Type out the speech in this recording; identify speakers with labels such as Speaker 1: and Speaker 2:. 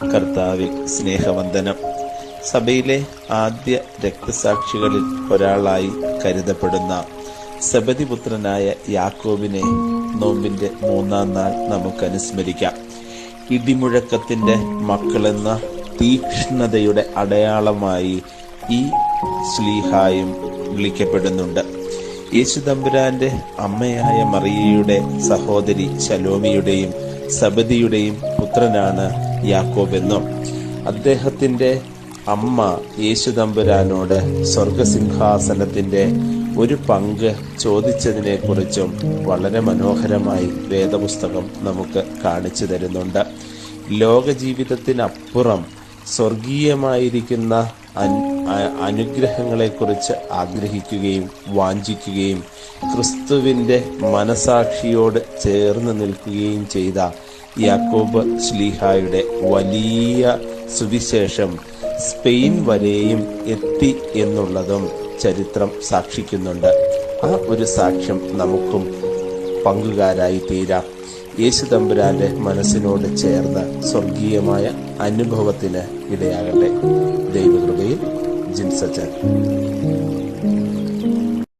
Speaker 1: കർത്താവിൽ സ്നേഹവന്ദനം. സഭയിലെ ആദ്യ രക്തസാക്ഷികളിൽ ഒരാളായി കരുതപ്പെടുന്ന സെബദിപുത്രനായ യാക്കോബിനെ നോമ്പിന്റെ 3-ാം നാൾ നമുക്ക് അനുസ്മരിക്കാം. ഇടിമുഴക്കത്തിന്റെ മക്കളെന്ന തീക്ഷ്ണതയുടെ അടയാളമായി ഈ ശ്ലീഹായും വിളിക്കപ്പെടുന്നുണ്ട്. യേശുതമ്പുരാന്റെ അമ്മയായ മറിയയുടെ സഹോദരി ശലോമിയുടെയും സബദിയുടെയും പുത്രനാണ് യാക്കോബെന്നും അദ്ദേഹത്തിന്റെ അമ്മ യേശുതമ്പുരാനോട് സ്വർഗസിംഹാസനത്തിന്റെ ഒരു പങ്ക് ചോദിച്ചതിനെ കുറിച്ചും വളരെ മനോഹരമായി വേദപുസ്തകം നമുക്ക് കാണിച്ചു തരുന്നുണ്ട്. ലോകജീവിതത്തിനപ്പുറം സ്വർഗീയമായിരിക്കുന്ന അനുഗ്രഹങ്ങളെക്കുറിച്ച് ആഗ്രഹിക്കുകയും വാഞ്ചിക്കുകയും ക്രിസ്തുവിന്റെ മനസാക്ഷിയോട് ചേർന്ന് നിൽക്കുകയും ചെയ്ത യാക്കോബ് ശ്ലീഹായുടെ വലിയ സുവിശേഷം സ്പെയിൻ വരെയും എത്തി എന്നുള്ളതും ചരിത്രം സാക്ഷിക്കുന്നുണ്ട്. ആ ഒരു സാക്ഷ്യം നമുക്കും പങ്കുകാരായി തീരാം. യേശുതമ്പുരാന്റെ മനസ്സിനോട് ചേർന്ന് സ്വർഗീയമായ അനുഭവത്തിന് ഇടയാകട്ടെ. ദൈവകൃപയിൽ ജിൻസച്ചൻ.